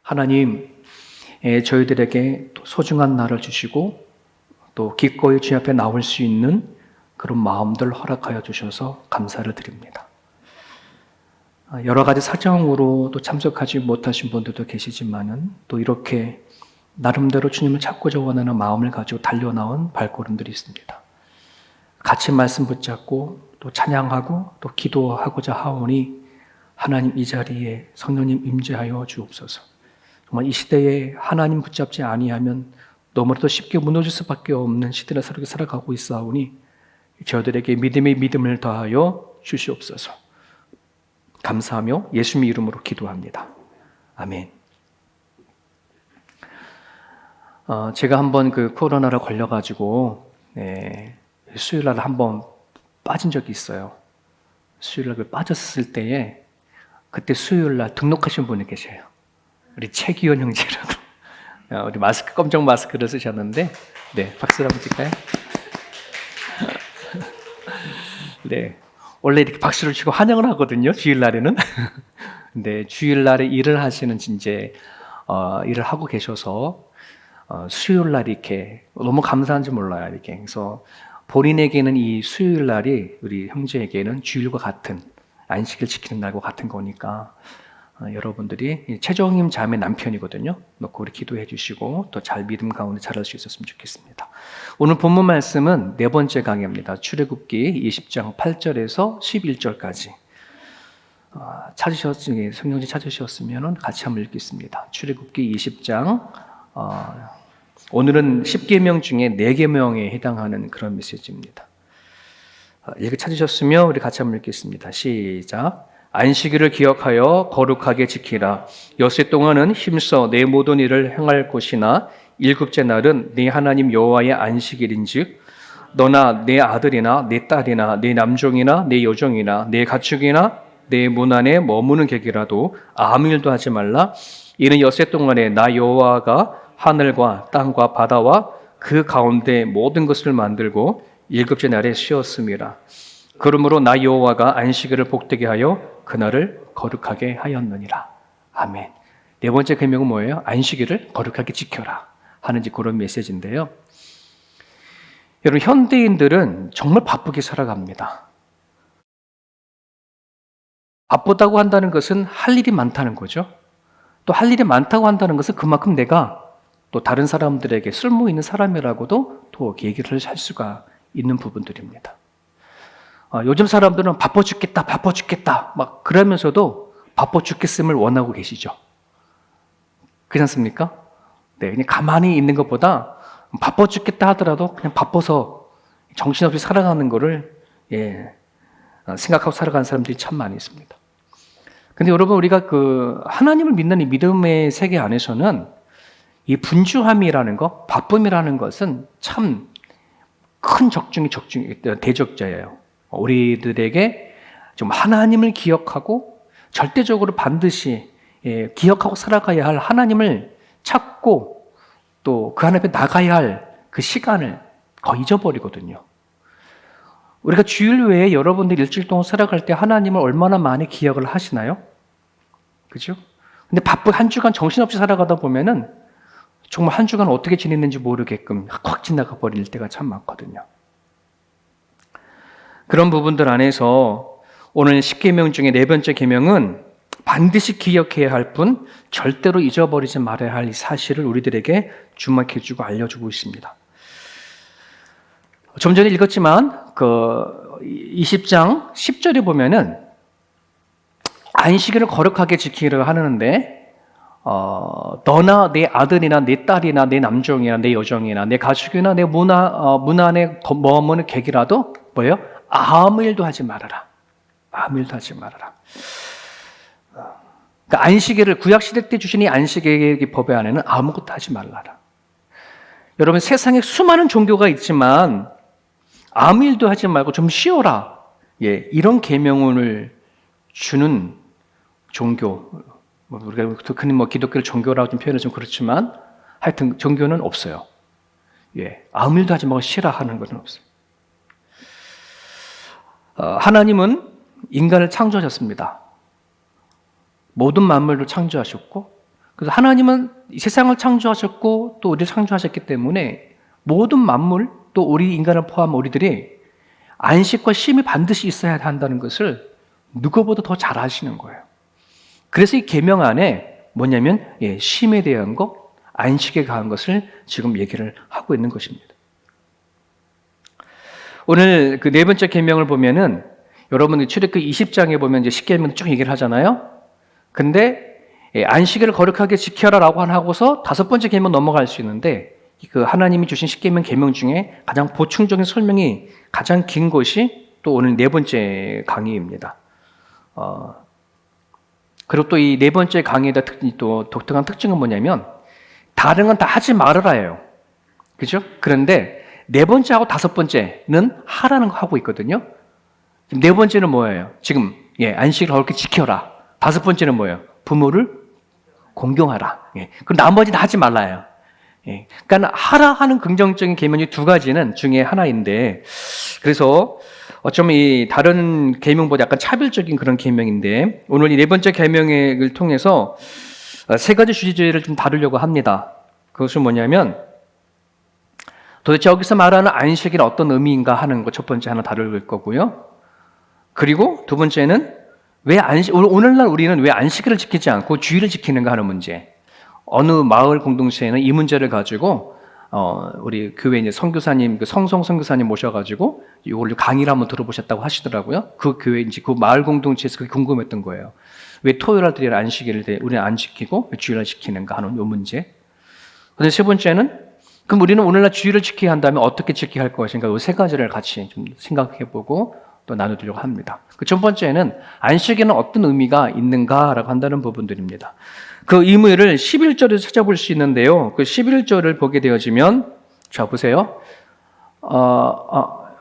하나님, 저희들에게 소중한 날을 주시고 또 기꺼이 주님 앞에 나올 수 있는 그런 마음들 허락하여 주셔서 감사를 드립니다. 여러 가지 사정으로 또 참석하지 못하신 분들도 계시지만은 또 이렇게 나름대로 주님을 찾고자 원하는 마음을 가지고 달려나온 발걸음들이 있습니다. 같이 말씀 붙잡고 또 찬양하고 또 기도하고자 하오니 하나님 이 자리에 성령님 임재하여 주옵소서. 정말 이 시대에 하나님 붙잡지 아니하면 너무나도 쉽게 무너질 수밖에 없는 시대를 살아가고 있사오니 저들에게 믿음의 믿음을 더하여 주시옵소서. 감사하며 예수님의 이름으로 기도합니다. 아멘. 제가 한번 그 코로나를 걸려가지고 수요일날 한번 빠진 적이 있어요. 수요일날 빠졌을 때에 그때 수요일날 등록하신 분이 계셔요. 우리 최기원 형제라고. 우리 마스크, 검정 마스크를 쓰셨는데, 네, 박수 한번 칠까요? 네. 원래 이렇게 박수를 치고 환영을 하거든요, 주일날에는. 근데 주일날에 일을 하시는 이제, 일을 하고 계셔서, 수요일날 이렇게, 너무 감사한지 몰라요, 이렇게. 그래서 본인에게는 이 수요일날이 우리 형제에게는 주일과 같은, 안식을 지키는 날과 같은 거니까, 여러분들이 최정임 자매 남편이거든요. 놓고 우리 기도해 주시고 또 잘 믿음 가운데 자랄 수 있었으면 좋겠습니다. 오늘 본문 말씀은 네 번째 강해입니다. 출애굽기 20장 8절에서 11절까지. 성경지 찾으셨으면 같이 한번 읽겠습니다. 출애굽기 20장, 오늘은 10계명 중에 4계명에 해당하는 그런 메시지입니다. 읽어 찾으셨으면 우리 같이 한번 읽겠습니다. 시작. 안식일을 기억하여 거룩하게 지키라. 엿새 동안은 힘써 내 모든 일을 행할 것이나 일곱째 날은 네 하나님 여호와의 안식일인즉 너나 내 아들이나 내 딸이나 내 남종이나 내 여종이나 내 가축이나 내 문 안에 머무는 객이라도 아무 일도 하지 말라. 이는 엿새 동안에 나 여호와가 하늘과 땅과 바다와 그 가운데 모든 것을 만들고 일곱째 날에 쉬었음이라. 그러므로 나 여호와가 안식일을 복되게 하여 그날을 거룩하게 하였느니라. 아멘. 네 번째 계명은 뭐예요? 안식일을 거룩하게 지켜라 하는 그런 메시지인데요. 여러분, 현대인들은 정말 바쁘게 살아갑니다. 바쁘다고 한다는 것은 할 일이 많다는 거죠. 또 할 일이 많다고 한다는 것은 그만큼 내가 또 다른 사람들에게 쓸모 있는 사람이라고도 또 얘기를 할 수가 있는 부분들입니다. 요즘 사람들은 바빠 죽겠다 막 그러면서도 바빠 죽겠음을 원하고 계시죠. 그렇지 않습니까? 네, 그냥 가만히 있는 것보다 바빠 죽겠다 하더라도 그냥 바빠서 정신없이 살아가는 거를 생각하고 살아가는 사람들이 참 많이 있습니다. 근데 여러분, 우리가 그 하나님을 믿는 이 믿음의 세계 안에서는 이 분주함이라는 것, 바쁨이라는 것은 참 큰 대적자예요. 우리들에게 좀 하나님을 기억하고 절대적으로 반드시 기억하고 살아가야 할 하나님을 찾고 또 그 하나님 앞에 나가야 할 그 시간을 거의 잊어버리거든요. 우리가 주일 외에 여러분들 일주일 동안 살아갈 때 하나님을 얼마나 많이 기억을 하시나요? 그죠? 근데 한 주간 정신없이 살아가다 보면은 정말 한 주간 어떻게 지냈는지 모르게끔 확 지나가 버릴 때가 참 많거든요. 그런 부분들 안에서 오늘 10계명 중에 네 번째 계명은 반드시 기억해야 할 뿐 절대로 잊어버리지 말아야 할 이 사실을 우리들에게 주목해주고 알려주고 있습니다. 좀 전에 읽었지만 그 20장 10절에 보면은 안식일을 거룩하게 지키려 하는데 너나 내 아들이나 내 딸이나 내 남종이나 내 여종이나 내 가축이나 내 문 안에 머무는 객이라도 뭐예요? 아무 일도 하지 말아라. 아무 일도 하지 말아라. 그러니까 안식일을 구약시대 때 주신 이 안식일 법의 안에는 아무것도 하지 말라라. 여러분, 세상에 수많은 종교가 있지만 아무 일도 하지 말고 좀 쉬어라. 이런 계명을 주는 종교, 우리가 흔히 기독교를 종교라고 좀 표현을 좀 그렇지만 하여튼 종교는 없어요. 아무 일도 하지 말고 쉬라 하는 것은 없어요. 하나님은 인간을 창조하셨습니다. 모든 만물을 창조하셨고 그래서 하나님은 이 세상을 창조하셨고 또 우리를 창조하셨기 때문에 모든 만물 또 우리 인간을 포함한 우리들이 안식과 쉼이 반드시 있어야 한다는 것을 누구보다 더 잘 아시는 거예요. 그래서 이 계명 안에 뭐냐면 쉼에 대한 것, 안식에 관한 것을 지금 얘기를 하고 있는 것입니다. 오늘 그 네 번째 계명을 보면은 여러분 출애굽기 20장에 보면 이제 십계명 쭉 얘기를 하잖아요. 근데 안식일을 거룩하게 지켜라라고 하고서 다섯 번째 계명 넘어갈 수 있는데 그 하나님이 주신 십계명 계명 중에 가장 보충적인 설명이 가장 긴 것이 또 오늘 네 번째 강의입니다. 그리고 또 이 네 번째 강의의 또 독특한 특징은 뭐냐면 다른 건 다 하지 말아라예요. 그죠? 그런데 네 번째하고 다섯 번째는 하라는 거 하고 있거든요. 네 번째는 뭐예요? 지금 안식을 그렇게 지켜라. 다섯 번째는 뭐예요? 부모를 공경하라. 그럼 나머지는 하지 말라요. 그러니까 하라 하는 긍정적인 계명이 두 가지는 중에 하나인데, 그래서 어쩌면 이 다른 계명보다 약간 차별적인 그런 계명인데, 오늘 이 네 번째 계명을 통해서 세 가지 주제를 좀 다루려고 합니다. 그것은 뭐냐면 도대체 여기서 말하는 안식이 어떤 의미인가 하는 것 첫 번째 하나 다룰 거고요. 그리고 두 번째는 왜 오늘날 우리는 왜 안식일을 지키지 않고 주일을 지키는가 하는 문제. 어느 마을 공동체에는 이 문제를 가지고 우리 교회 이제 선교사님, 그 성송 선교사님 모셔가지고 이걸 강의를 한번 들어보셨다고 하시더라고요. 그 교회 이제 그 마을 공동체에서 그게 궁금했던 거예요. 왜 토요일날 안식일을 우리는 안 지키고 왜 주일날 지키는가 하는 이 문제. 그런데 세 번째는 그럼 우리는 오늘날 주일을 지켜야 한다면 어떻게 지켜야 할 것인가? 이 세 가지를 같이 좀 생각해보고 또 나누려고 합니다. 그 첫 번째는 안식에는 어떤 의미가 있는가라고 한다는 부분들입니다. 그 의미를 11절에서 찾아볼 수 있는데요. 그 11절을 보게 되어지면 자 보세요.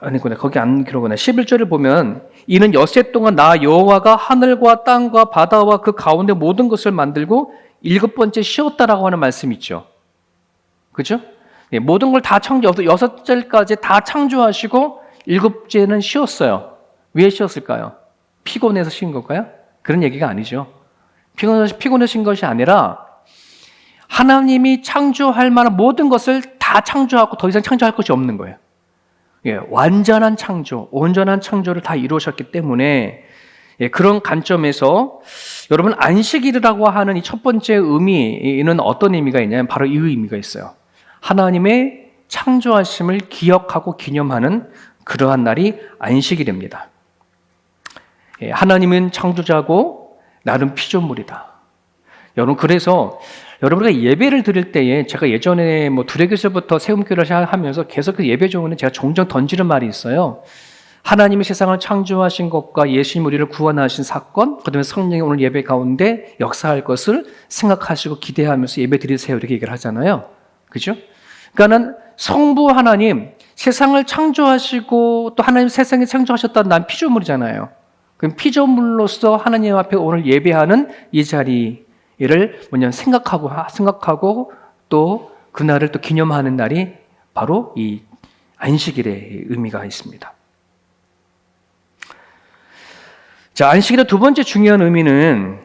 아니구나. 거기 안 그러구나. 11절을 보면 이는 엿새 동안 나 여호와가 하늘과 땅과 바다와 그 가운데 모든 것을 만들고 일곱 번째 쉬었다라고 하는 말씀이 있죠. 그죠? 모든 걸 다 여섯 절까지 다 창조하시고 일곱째는 쉬었어요. 왜 쉬었을까요? 피곤해서 쉰 걸까요? 그런 얘기가 아니죠. 피곤해서 쉰 것이 아니라 하나님이 창조할 만한 모든 것을 다 창조하고 더 이상 창조할 것이 없는 거예요. 완전한 창조, 온전한 창조를 다 이루셨기 때문에 그런 관점에서 여러분 안식일이라고 하는 이 첫 번째 의미는 어떤 의미가 있냐면 바로 이 의미가 있어요. 하나님의 창조하심을 기억하고 기념하는 그러한 날이 안식일입니다. 하나님은 창조자고 나는 피조물이다. 여러분 그래서 여러분가 예배를 드릴 때에 제가 예전에 두레교에서부터 세움교를 하면서 계속 그 예배 종원에 제가 종종 던지는 말이 있어요. 하나님이 세상을 창조하신 것과 예수님 우리를 구원하신 사건, 그다음에 성령이 오늘 예배 가운데 역사할 것을 생각하시고 기대하면서 예배 드리세요 이렇게 얘기를 하잖아요. 그죠? 그러니까는 성부 하나님 세상을 창조하시고 또 하나님 세상에 창조하셨다는 난 피조물이잖아요. 그럼 피조물로서 하나님 앞에 오늘 예배하는 이 자리를 생각하고 또 그날을 또 기념하는 날이 바로 이 안식일의 의미가 있습니다. 자, 안식일의 두 번째 중요한 의미는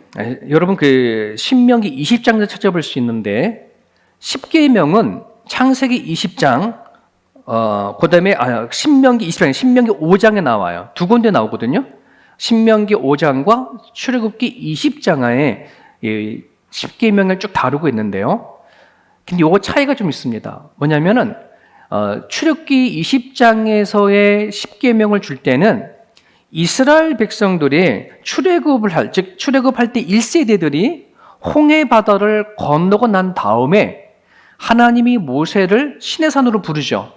여러분 그 신명기 20장에서 찾아볼 수 있는데 십계명은 창세기 20장 그다음에 신명기 20장, 신명기 5장에 나와요. 두 군데 나오거든요. 신명기 5장과 출애굽기 20장에 십계명을 쭉 다루고 있는데요. 근데 요거 차이가 좀 있습니다. 뭐냐면은 출애굽기 20장에서의 십계명을 줄 때는 이스라엘 백성들이 출애굽할 때 1세대들이 홍해 바다를 건너고 난 다음에 하나님이 모세를 시내산으로 부르죠.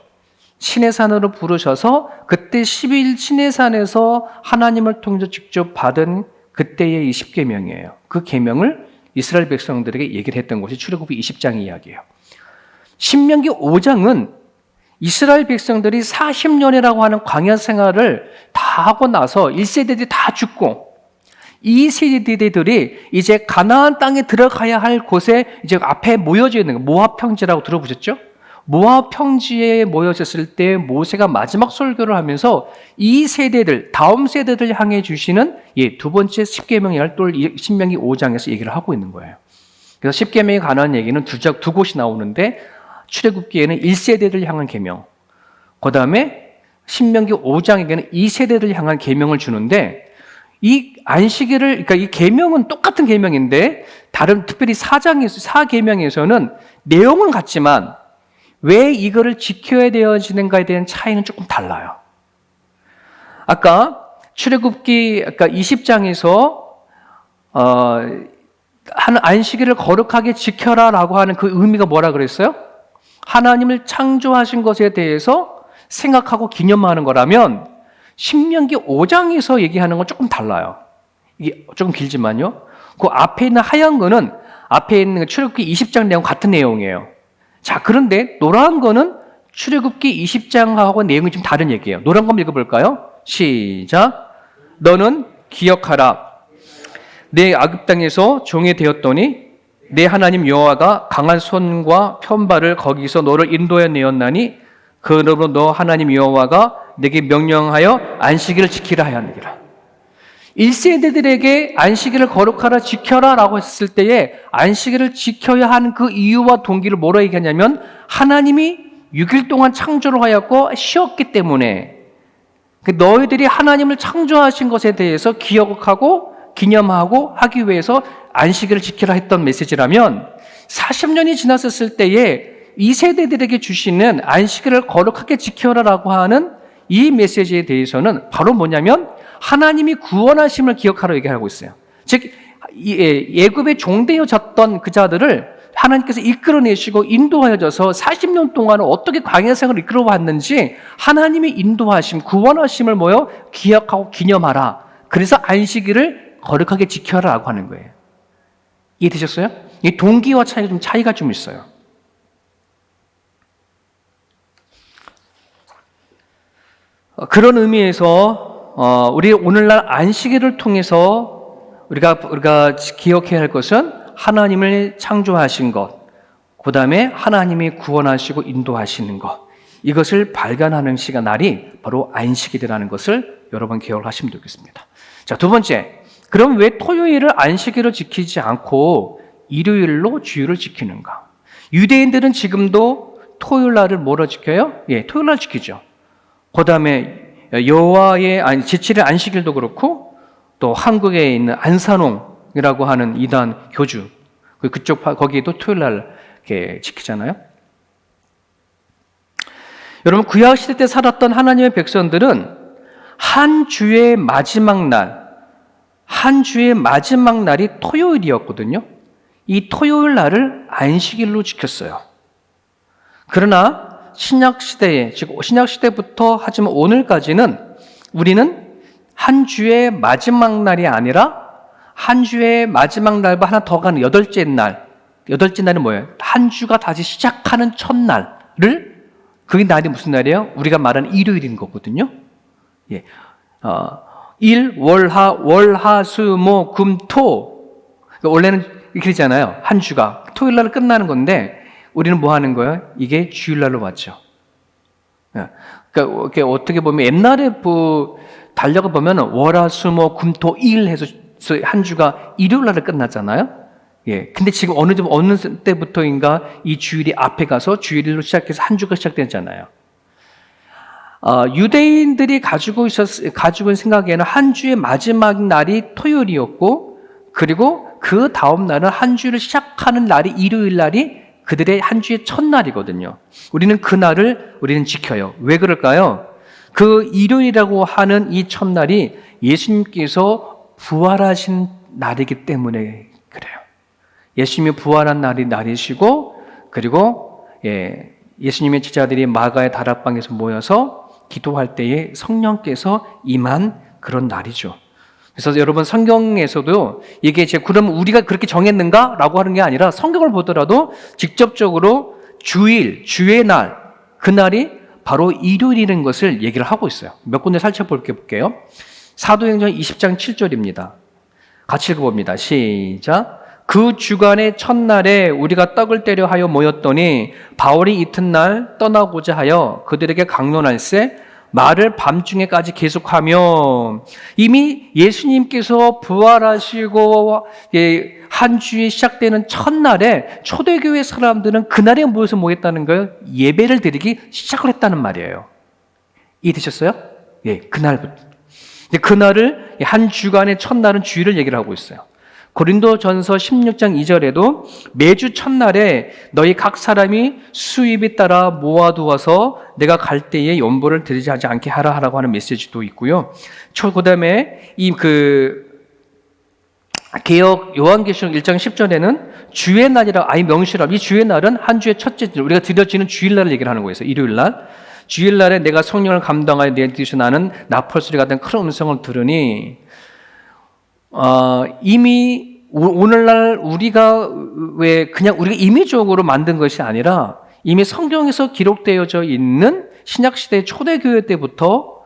시내산으로 부르셔서 그때 10일 시내산에서 하나님을 통해서 직접 받은 그때의 이 십계명이에요. 그 계명을 이스라엘 백성들에게 얘기를 했던 것이 출애굽기 20장의 이야기예요. 신명기 5장은 이스라엘 백성들이 40년이라고 하는 광야 생활을 다 하고 나서 1세대들이 다 죽고 2세대들이 이제 가나안 땅에 들어가야 할 곳에 이제 앞에 모여져 있는 거, 모압 평지라고 들어보셨죠? 모압 평지에 모여졌을 때 모세가 마지막 설교를 하면서 이 세대들, 다음 세대들 향해 주시는 두 번째 십계명의 또 신명기 5장에서 얘기를 하고 있는 거예요. 그래서 십계명에 관한 얘기는 두 곳이 나오는데 출애굽기에는 1세대를 향한 계명, 그 다음에 신명기 5장에게는 2세대를 향한 계명을 주는데 이 안식일을 그러니까 이 계명은 똑같은 계명인데 다른 특별히 4계명에서는 내용은 같지만 왜 이거를 지켜야 되어지는가에 대한 차이는 조금 달라요. 아까 출애굽기 20장에서 안식일을 거룩하게 지켜라라고 하는 그 의미가 뭐라 그랬어요? 하나님을 창조하신 것에 대해서 생각하고 기념하는 거라면 신명기 5장에서 얘기하는 건 조금 달라요. 이게 조금 길지만요. 그 앞에 있는 하얀 거는 앞에 있는 출애굽기 20장 내용 같은 내용이에요. 자, 그런데 노란 거는 출애굽기 20장하고 내용이 좀 다른 얘기예요. 노란 거 한번 읽어볼까요? 시작. 너는 기억하라. 내 애굽 땅에서 종이 되었더니 내 하나님 여호와가 강한 손과 편발을 거기서 너를 인도해 내었나니 그러므로 너 하나님 여호와가 내게 명령하여 안식일을 지키라 하였느니라. 1세대들에게 안식일을 거룩하라 지켜라 라고 했을 때에 안식일을 지켜야 하는 그 이유와 동기를 뭐라 얘기하냐면 하나님이 6일 동안 창조를 하였고 쉬었기 때문에 너희들이 하나님을 창조하신 것에 대해서 기억하고 기념하고 하기 위해서 안식일을 지키라 했던 메시지라면 40년이 지났을 때에 이 세대들에게 주시는 안식일을 거룩하게 지켜라라고 하는 이 메시지에 대해서는 바로 뭐냐면 하나님이 구원하심을 기억하라고 얘기하고 있어요. 즉 애굽에 종되어졌던 그 자들을 하나님께서 이끌어내시고 인도하여져서 40년 동안 어떻게 광야 생활을 이끌어왔는지 하나님의 인도하심, 구원하심을 기억하고 기념하라. 그래서 안식일을 거룩하게 지켜라라고 하는 거예요. 이해되셨어요? 이 동기와 차이가 좀 있어요. 그런 의미에서 우리 오늘날 안식일을 통해서 우리가 기억해야 할 것은 하나님을 창조하신 것, 그 다음에 하나님이 구원하시고 인도하시는 것, 이것을 발견하는 날이 바로 안식일이라는 것을 여러분 기억을 하시면 되겠습니다. 자, 두 번째, 그럼 왜 토요일을 안식일을 지키지 않고 일요일로 주일을 지키는가? 유대인들은 지금도 토요일 날을 뭐로 지켜요? 예, 토요일 날 지키죠. 그 다음에 여호와의 제7일 안식일도 그렇고 또 한국에 있는 안산홍이라고 하는 이단 교주 그쪽 거기에도 토요일 날 이렇게 지키잖아요. 여러분 구약 시대 때 살았던 하나님의 백성들은 한 주의 마지막 날이 토요일이었거든요. 이 토요일 날을 안식일로 지켰어요. 그러나 신약시대에, 즉 신약시대부터 하지만 오늘까지는 우리는 한 주의 마지막 날이 아니라 한 주의 마지막 날과 하나 더 가는 여덟째 날은 뭐예요? 한 주가 다시 시작하는 첫날을, 그 날이 무슨 날이에요? 우리가 말하는 일요일인 거거든요. 예. 일, 월, 수, 목, 금, 토. 원래는 이렇게 되잖아요. 한 주가. 토요일 날 끝나는 건데, 우리는 뭐 하는 거예요? 이게 주일날로 왔죠. 그러니까 어떻게 보면 옛날에 달력을 보면 월화수목 금토 일 해서 한 주가 일요일날에 끝났잖아요. 예. 근데 지금 어느 때부터인가 이 주일이 앞에 가서 주일로 시작해서 한 주가 시작됐잖아요. 유대인들이 가지고 있는 생각에는 한 주의 마지막 날이 토요일이었고, 그리고 그 다음 날은 한 주를 시작하는 날이 일요일 날이 그들의 한 주의 첫날이거든요. 우리는 그 날을 지켜요. 왜 그럴까요? 그 일요일이라고 하는 이 첫날이 예수님께서 부활하신 날이기 때문에 그래요. 예수님이 부활한 날이시고, 그리고 예수님의 제자들이 마가의 다락방에서 모여서 기도할 때에 성령께서 임한 그런 날이죠. 그래서 여러분 성경에서도 이게 그럼 우리가 그렇게 정했는가? 라고 하는 게 아니라 성경을 보더라도 직접적으로 주일, 주의 날, 그날이 바로 일요일이라는 것을 얘기를 하고 있어요. 몇 군데 살펴볼게요. 사도행전 20장 7절입니다. 같이 읽어봅니다. 시작. 그 주간의 첫날에 우리가 떡을 떼려 하여 모였더니 바울이 이튿날 떠나고자 하여 그들에게 강론할세 말을 밤중에까지 계속하며 이미 예수님께서 부활하시고 한 주에 시작되는 첫날에 초대교회 사람들은 그날에 모여서 모였다는 걸 예배를 드리기 시작을 했다는 말이에요. 이해되셨어요? 예, 그날부터. 그날을 한 주간의 첫날은 주일을 얘기를 하고 있어요. 고린도전서 16장 2절에도 매주 첫날에 너희 각 사람이 수입에 따라 모아두어서 내가 갈 때에 연보를 드리지 하지 않게 하라고 하는 메시지도 있고요. 그다음에 개역 요한계시록 1장 10절에는 주의 날이라 아예 명시라고, 이 주의 날은 한 주의 첫째 날, 우리가 드려지는 주일날을 얘기를 하는 거예요. 일요일 날. 주일날에 내가 성령을 감당하여 내 뒤에서 나는 나팔소리 같은 큰 음성을 들으니 이미 오늘날 우리가 그냥 우리가 임의적으로 만든 것이 아니라 이미 성경에서 기록되어져 있는 신약시대 초대교회 때부터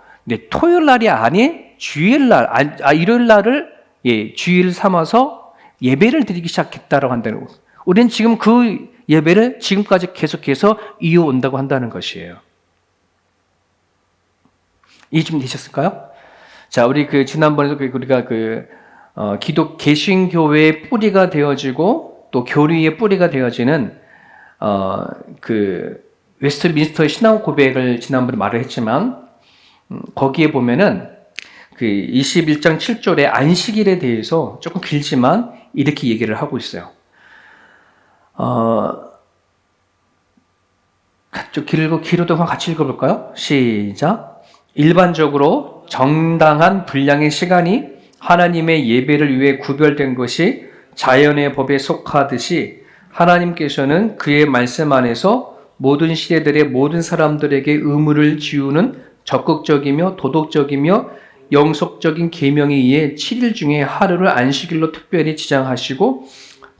토요일 날이 아닌 주일날, 일요일 날을 주일 삼아서 예배를 드리기 시작했다라고 한다는 거예요. 우리는 지금 그 예배를 지금까지 계속해서 이어온다고 한다는 것이에요. 이해 좀 되셨을까요? 자, 우리 지난번에도 우리가 기독 개신교회의 뿌리가 되어지고 또 교리의 뿌리가 되어지는 웨스트민스터의 신앙 고백을 지난번에 말을 했지만 거기에 보면은 21장 7절의 안식일에 대해서 조금 길지만 이렇게 얘기를 하고 있어요. 좀 길어도 같이 읽어볼까요? 시작. 일반적으로 정당한 분량의 시간이 하나님의 예배를 위해 구별된 것이 자연의 법에 속하듯이 하나님께서는 그의 말씀 안에서 모든 시대들의 모든 사람들에게 의무를 지우는 적극적이며 도덕적이며 영속적인 계명에 의해 7일 중에 하루를 안식일로 특별히 지정하시고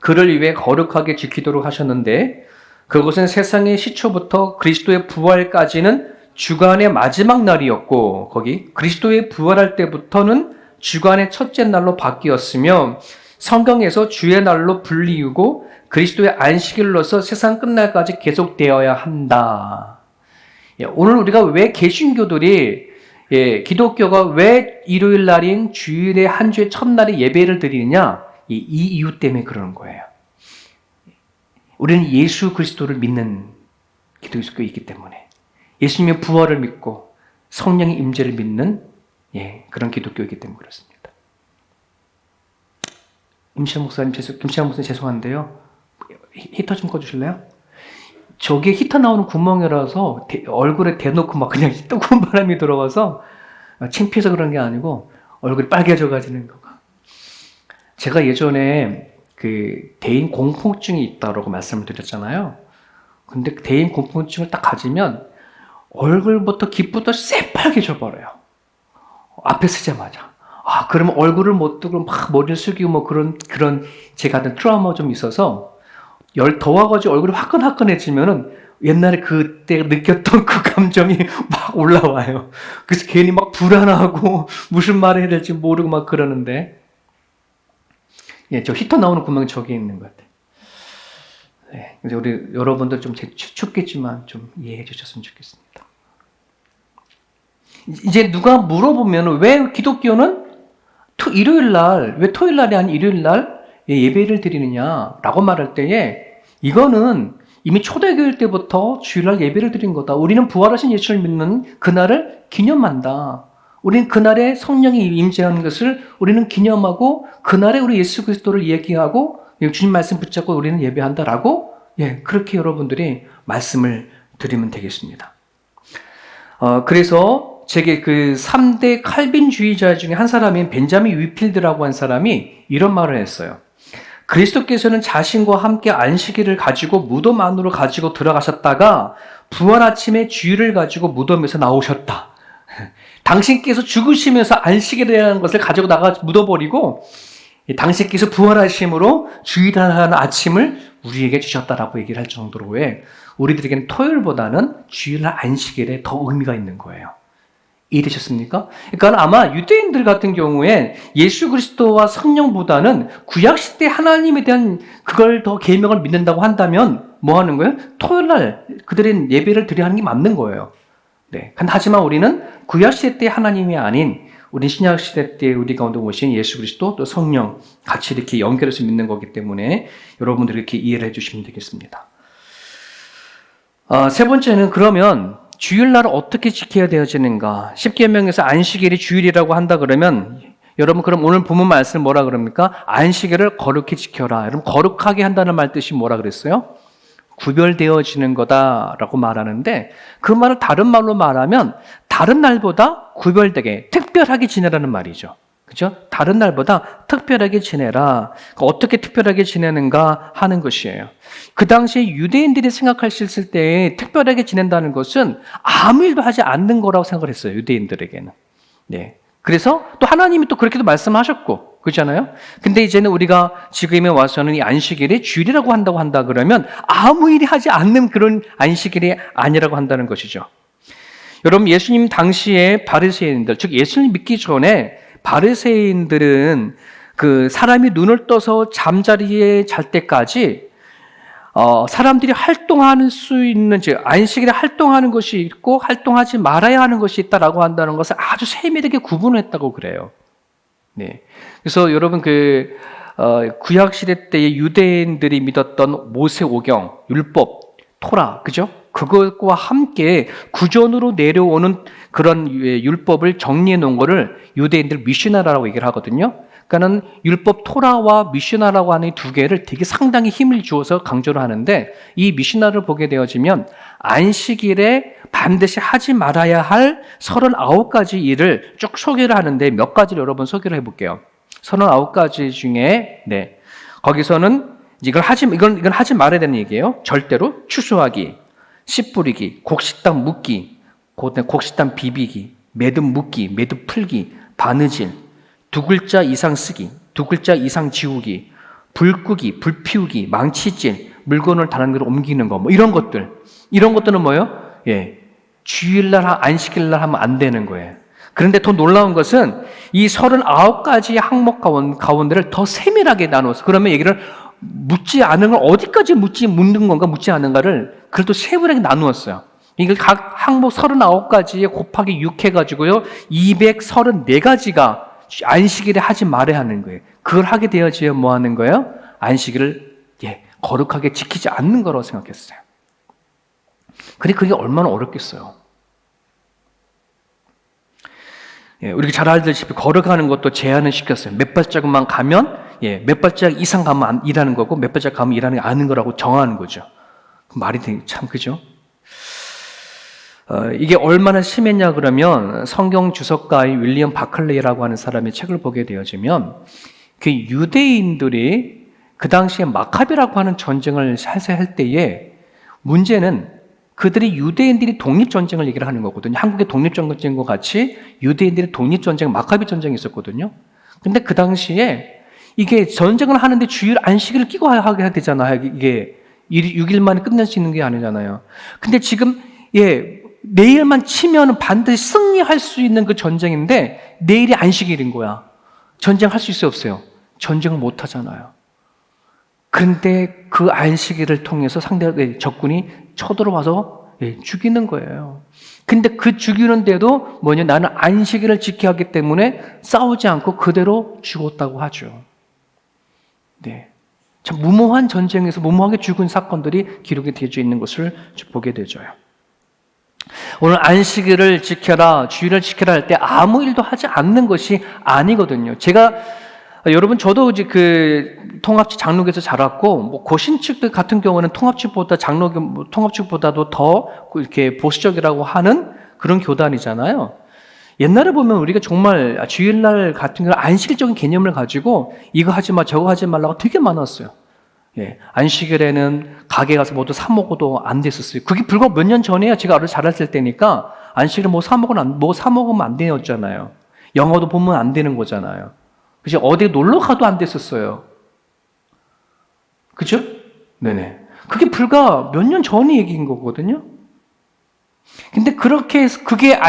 그를 위해 거룩하게 지키도록 하셨는데 그것은 세상의 시초부터 그리스도의 부활까지는 주간의 마지막 날이었고 거기 그리스도의 부활할 때부터는 주간의 첫째 날로 바뀌었으며 성경에서 주의 날로 불리우고 그리스도의 안식일로서 세상 끝날까지 계속되어야 한다. 오늘 우리가 왜 개신교들이 기독교가 왜 일요일 날인 주일의 한 주의 첫날에 예배를 드리느냐? 이 이유 때문에 그러는 거예요. 우리는 예수 그리스도를 믿는 기독교이기 때문에 예수님의 부활을 믿고 성령의 임재를 믿는 그런 기독교이기 때문에 그렇습니다. 김시환 목사님 죄송한데요. 히터 좀 꺼주실래요? 저게 히터 나오는 구멍이라서 얼굴에 대놓고 막 그냥 뜨거운 바람이 들어와서 창피해서 그런 게 아니고 얼굴이 빨개져가지는 거가. 제가 예전에 대인 공포증이 있다고 말씀을 드렸잖아요. 근데 대인 공포증을 딱 가지면 얼굴부터 깃부터 새빨개져 버려요. 앞에 서자마자. 그러면 얼굴을 못 뜨고 막 머리를 숙이고 뭐 그런 제가 하던 트라우마 좀 있어서 더워가지고 얼굴이 화끈화끈해지면은 옛날에 그때 느꼈던 그 감정이 막 올라와요. 그래서 괜히 막 불안하고 무슨 말을 해야 될지 모르고 막 그러는데 저 히터 나오는 구멍이 저기 있는 것 같아요. 그래서 우리 여러분들 좀 춥겠지만 좀 이해해 주셨으면 좋겠습니다. 이제 누가 물어보면 왜 기독교는 일요일 날, 왜 토요일 날이 아닌 일요일 날 예배를 드리느냐라고 말할 때에 이거는 이미 초대교회 때부터 주일날 예배를 드린 거다. 우리는 부활하신 예수를 믿는 그날을 기념한다. 우리는 그날에 성령이 임재하는 것을 우리는 기념하고 그날에 우리 예수 그리스도를 얘기하고 주님 말씀 붙잡고 우리는 예배한다라고 그렇게 여러분들이 말씀을 드리면 되겠습니다. 그래서 제게 3대 칼빈주의자 중에 한 사람인 벤자민 위필드라고 한 사람이 이런 말을 했어요. 그리스도께서는 자신과 함께 안식일을 가지고 무덤 안으로 가지고 들어가셨다가 부활 아침에 주일을 가지고 무덤에서 나오셨다. 당신께서 죽으시면서 안식일이라는 것을 가지고 나가 묻어버리고 당신께서 부활하심으로 주일이라는 아침을 우리에게 주셨다라고 얘기를 할 정도로 우리들에게는 토요일보다는 주일날 안식일에 더 의미가 있는 거예요. 이해되셨습니까? 그러니까 아마 유대인들 같은 경우에 예수 그리스도와 성령보다는 구약시대 하나님에 대한 그걸 더 계명을 믿는다고 한다면 뭐 하는 거예요? 토요일날 그들은 예배를 드려야 하는 게 맞는 거예요. 네. 하지만 우리는 구약시대 때 하나님이 아닌 우리 신약시대 때 우리 가운데 오신 예수 그리스도 또 성령 같이 이렇게 연결해서 믿는 거기 때문에 여러분들이 이렇게 이해를 해주시면 되겠습니다. 세 번째는 그러면 주일날을 어떻게 지켜야 되어지는가? 십계명에서 안식일이 주일이라고 한다 그러면 여러분 그럼 오늘 본문 말씀 뭐라 그럽니까? 안식일을 거룩히 지켜라. 여러분 거룩하게 한다는 말 뜻이 뭐라 그랬어요? 구별되어지는 거다라고 말하는데 그 말을 다른 말로 말하면 다른 날보다 구별되게 특별하게 지내라는 말이죠. 그죠? 다른 날보다 특별하게 지내라. 어떻게 특별하게 지내는가 하는 것이에요. 그 당시에 유대인들이 생각하실 때 특별하게 지낸다는 것은 아무 일도 하지 않는 거라고 생각을 했어요. 유대인들에게는. 네. 그래서 또 하나님이 또 그렇게도 말씀하셨고, 그렇잖아요? 근데 이제는 우리가 지금에 와서는 이 안식일이 주일이라고 한다 그러면 아무 일이 하지 않는 그런 안식일이 아니라고 한다는 것이죠. 여러분, 예수님 당시에 바리새인들, 즉 예수님 믿기 전에 바리새인들은 그 사람이 눈을 떠서 잠자리에 잘 때까지 사람들이 활동할 수 있는, 즉 안식일에 활동하는 것이 있고 활동하지 말아야 하는 것이 있다라고 한다는 것을 아주 세밀하게 구분했다고 그래요. 네. 그래서 여러분 구약 시대 때의 유대인들이 믿었던 모세오경, 율법, 토라, 그죠? 그것과 함께 구전으로 내려오는 그런 율법을 정리해 놓은 거를 유대인들 미슈나라고 얘기를 하거든요. 그러니까는 율법 토라와 미슈나라고 하는 이 두 개를 되게 상당히 힘을 주어서 강조를 하는데 이 미슈나를 보게 되어지면 안식일에 반드시 하지 말아야 할 39가지 일을 쭉 소개를 하는데 몇 가지를 여러분 소개를 해볼게요. 39가지 중에 거기서는 이건 하지 말아야 되는 얘기예요. 절대로 추수하기, 씨 뿌리기, 곡식당 묻기, 곡식당 비비기, 매듭 묻기, 매듭 풀기, 바느질, 두 글자 이상 쓰기, 두 글자 이상 지우기, 불 끄기, 불 피우기, 망치질, 물건을 다른 데로 옮기는 거, 이런 것들은 뭐예요? 주일날, 안식일날 하면 안 되는 거예요. 그런데 더 놀라운 것은 이 39가지 항목 가운데를 더 세밀하게 나눠서 그러면 얘기를 묻지 않은 걸 어디까지 묻는 건가 묻지 않은가를 그래도 세밀하게 나누었어요. 이걸 각 항목 39가지에 곱하기 6 해가지고요 234가지가 안식일에 하지 말아야 하는 거예요. 그걸 하게 되어지야 뭐 하는 거예요? 안식일을 거룩하게 지키지 않는 거라고 생각했어요. 근데 그게 얼마나 어렵겠어요. 우리가 잘 알다시피 걸어가는 것도 제한을 시켰어요. 몇 발자국만 가면 몇 발자국 이상 가면 일하는 거고 몇 발자국 가면 일하는 게 아닌 거라고 정하는 거죠. 말이 참 그죠? 이게 얼마나 심했냐 그러면 성경 주석가의 윌리엄 바클레이라고 하는 사람의 책을 보게 되어지면 그 유대인들이 그 당시에 마카비라고 하는 전쟁을 할 때에 문제는 그들이 유대인들이 독립전쟁을 얘기를 하는 거거든요. 한국의 독립전쟁과 같이 유대인들이 독립전쟁, 마카비 전쟁이 있었거든요. 근데 그 당시에 이게 전쟁을 하는데 주일 안식일을 끼고 하게 되잖아요. 이게 6일 만에 끝낼 수 있는 게 아니잖아요. 근데 지금 내일만 치면 반드시 승리할 수 있는 그 전쟁인데 내일이 안식일인 거야. 전쟁할 수 있어요, 없어요? 전쟁을 못 하잖아요. 그런데 그 안식일을 통해서 적군이 쳐들어와서 죽이는 거예요. 근데 그 죽이는데도 나는 안식일을 지켜야 하기 때문에 싸우지 않고 그대로 죽었다고 하죠. 참 무모한 전쟁에서 무모하게 죽은 사건들이 기록이 되어 있는 것을 보게 되죠. 오늘 안식일을 지켜라, 주일을 지켜라 할 때 아무 일도 하지 않는 것이 아니거든요. 여러분, 저도 이제 통합지 장로교에서 자랐고, 고신측 같은 경우는 통합측보다도 더 이렇게 보수적이라고 하는 그런 교단이잖아요. 옛날에 보면 우리가 정말 주일날 같은 경우 안식일적인 개념을 가지고 이거 하지 마, 저거 하지 말라고 되게 많았어요. 안식일에는 가게 가서 모두 사 먹어도 안 됐었어요. 그게 불과 몇 년 전에야 제가 어릴 자랐을 때니까 안식일에 사 먹으면 안 되었잖아요. 영화도 보면 안 되는 거잖아요. 그죠? 어디 놀러 가도 안 됐었어요. 그죠? 네네. 그게 불과 몇 년 전의 얘기인 거거든요. 근데 그렇게 해서 그게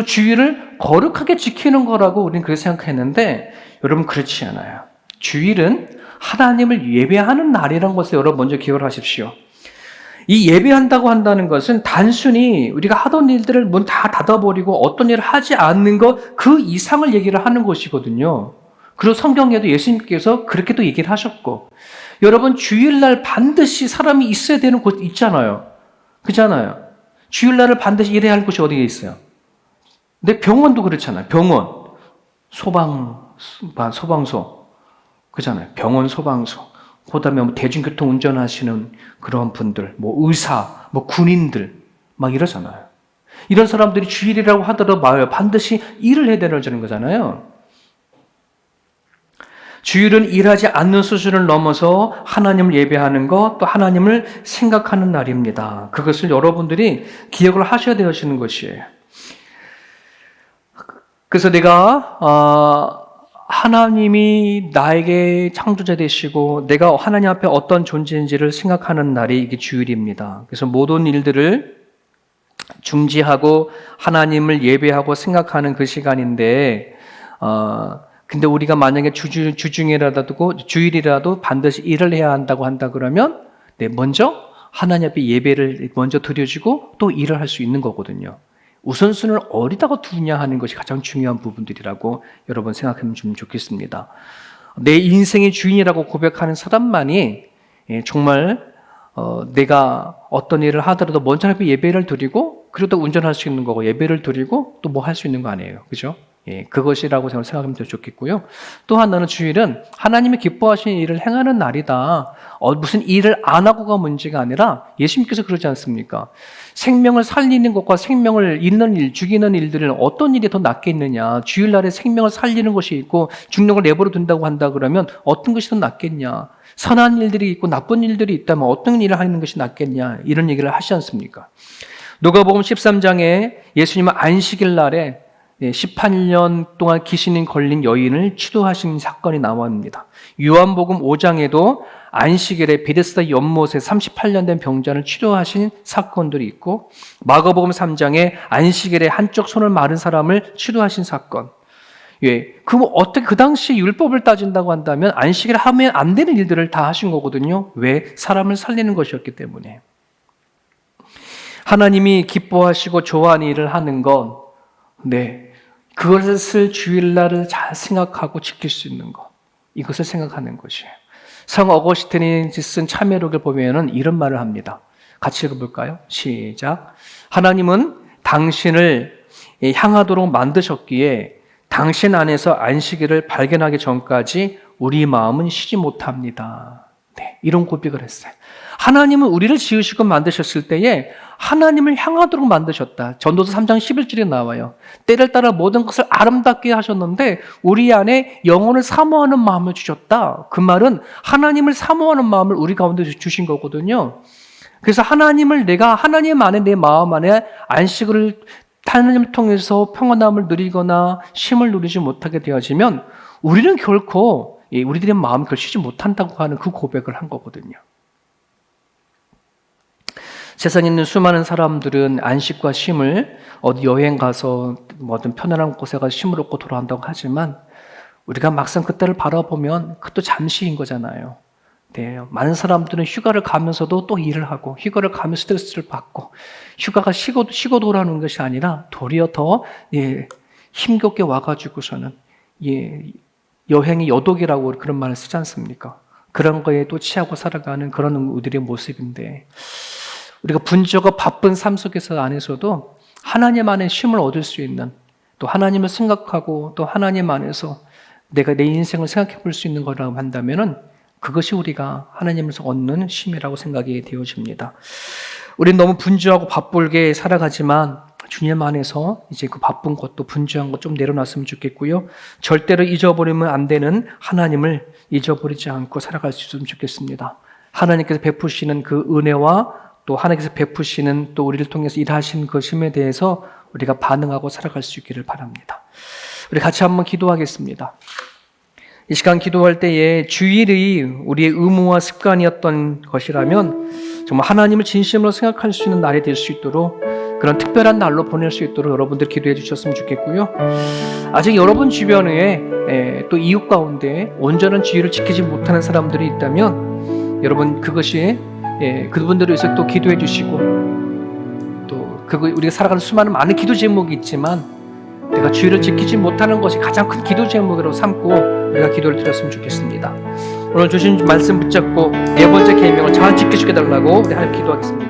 주일을 거룩하게 지키는 거라고 우리는 그렇게 생각했는데 여러분 그렇지 않아요. 주일은 하나님을 예배하는 날이라는 것을 여러분 먼저 기억을 하십시오. 이 예배한다고 한다는 것은 단순히 우리가 하던 일들을 문 다 닫아버리고 어떤 일을 하지 않는 것 그 이상을 얘기를 하는 것이거든요. 그리고 성경에도 예수님께서 그렇게 또 얘기를 하셨고, 여러분 주일날 반드시 사람이 있어야 되는 곳 있잖아요. 그렇잖아요. 주일날을 반드시 일해야 할 곳이 어디에 있어요? 근데 병원도 그렇잖아요. 병원, 소방서, 그잖아요. 병원, 소방서. 그다음에 뭐 대중교통 운전하시는 그런 분들, 뭐 의사, 뭐 군인들 막 이러잖아요. 이런 사람들이 주일이라고 하더라도 반드시 일을 해야 되는 거잖아요. 주일은 일하지 않는 수준을 넘어서 하나님을 예배하는 것, 또 하나님을 생각하는 날입니다. 그것을 여러분들이 기억을 하셔야 되시는 것이에요. 그래서 내가 하나님이 나에게 창조자 되시고 내가 하나님 앞에 어떤 존재인지를 생각하는 날이 이게 주일입니다. 그래서 모든 일들을 중지하고 하나님을 예배하고 생각하는 그 시간인데, 근데 우리가 만약에 주일이라도 반드시 일을 해야 한다고 한다 그러면, 먼저 하나님 앞에 예배를 먼저 드려주고 또 일을 할 수 있는 거거든요. 우선순위를 어디다가 두냐 하는 것이 가장 중요한 부분들이라고 여러분 생각하면 좀 좋겠습니다. 내 인생의 주인이라고 고백하는 사람만이 정말 내가 어떤 일을 하더라도 먼저 앞에 예배를 드리고, 그리고 또 운전할 수 있는 거고, 예배를 드리고 또 뭐 할 수 있는 거 아니에요. 그죠? 그것이라고 생각하면 더 좋겠고요. 또 하나는 주일은 하나님이 기뻐하시는 일을 행하는 날이다. 무슨 일을 안 하고가 문제가 아니라 예수님께서 그러지 않습니까? 생명을 살리는 것과 생명을 잃는 일, 죽이는 일들은 어떤 일이 더 낫겠느냐? 주일날에 생명을 살리는 것이 있고 죽는 걸 내버려 둔다고 한다 그러면 어떤 것이 더 낫겠냐? 선한 일들이 있고 나쁜 일들이 있다면 어떤 일을 하는 것이 낫겠냐? 이런 얘기를 하시지 않습니까? 누가복음 13장에 예수님은 안식일 날에 18년 동안 귀신이 걸린 여인을 치료하신 사건이 나옵니다. 요한복음 5장에도 안식일에 베데스다 연못에 38년 된 병자를 치료하신 사건들이 있고, 마가복음 3장에 안식일에 한쪽 손을 마른 사람을 치료하신 사건. 어떻게 그 당시 율법을 따진다고 한다면 안식일에 하면 안 되는 일들을 다 하신 거거든요. 왜? 사람을 살리는 것이었기 때문에. 하나님이 기뻐하시고 좋아하는 일을 하는 건, 그것을 주일날을 잘 생각하고 지킬 수 있는 것, 이것을 생각하는 것이에요. 성 어거스틴이 쓴 참회록을 보면은 이런 말을 합니다. 같이 읽어볼까요? 시작. 하나님은 당신을 향하도록 만드셨기에 당신 안에서 안식일을 발견하기 전까지 우리 마음은 쉬지 못합니다. 이런 고백을 했어요. 하나님은 우리를 지으시고 만드셨을 때에 하나님을 향하도록 만드셨다. 전도서 3장 11절에 나와요. 때를 따라 모든 것을 아름답게 하셨는데 우리 안에 영혼을 사모하는 마음을 주셨다. 그 말은 하나님을 사모하는 마음을 우리 가운데 주신 거거든요. 그래서 내가 하나님 안에 내 마음 안에 안식을 하나님을 통해서 평안함을 누리거나 쉼을 누리지 못하게 되어지면 우리는 결코 우리들의 마음을 쉬지 못한다고 하는 그 고백을 한 거거든요. 세상에 있는 수많은 사람들은 안식과 쉼을 어디 여행 가서 어떤 편안한 곳에 가서 쉼을 얻고 돌아온다고 하지만 우리가 막상 그때를 바라보면 그것도 잠시인 거잖아요. 많은 사람들은 휴가를 가면서도 또 일을 하고 휴가를 가면 스트레스를 받고 휴가가 쉬고 돌아오는 것이 아니라 도리어 더 힘겹게 와가지고서는 여행의 여독이라고 그런 말을 쓰지 않습니까? 그런 거에 또 취하고 살아가는 그런 우리들의 모습인데, 우리가 분주하고 바쁜 삶 속에서 안에서도 하나님 안에 쉼을 얻을 수 있는, 또 하나님을 생각하고 또 하나님 안에서 내가 내 인생을 생각해 볼 수 있는 거라고 한다면은 그것이 우리가 하나님에서 얻는 쉼이라고 생각이 되어집니다. 우리는 너무 분주하고 바쁘게 살아가지만 주님 안에서 이제 그 바쁜 것도 분주한 것 좀 내려놨으면 좋겠고요. 절대로 잊어버리면 안 되는 하나님을 잊어버리지 않고 살아갈 수 있으면 좋겠습니다. 하나님께서 베푸시는 그 은혜와 또 하나님께서 베푸시는 또 우리를 통해서 일하신 그 쉼에 대해서 우리가 반응하고 살아갈 수 있기를 바랍니다. 우리 같이 한번 기도하겠습니다. 이 시간 기도할 때에 주일이 우리의 의무와 습관이었던 것이라면 정말 하나님을 진심으로 생각할 수 있는 날이 될 수 있도록 그런 특별한 날로 보낼 수 있도록 여러분들 기도해 주셨으면 좋겠고요. 아직 여러분 주변에 또 이웃 가운데 온전한 주의를 지키지 못하는 사람들이 있다면 여러분 그것이 그분들을 위해서 또 기도해 주시고, 또 우리가 살아가는 수많은 많은 기도 제목이 있지만 내가 주의를 지키지 못하는 것이 가장 큰 기도 제목으로 삼고 우리가 기도를 드렸으면 좋겠습니다. 오늘 주신 말씀 붙잡고 네 번째 계명을 잘 지켜주게 달라고 우리 하나님 기도하겠습니다.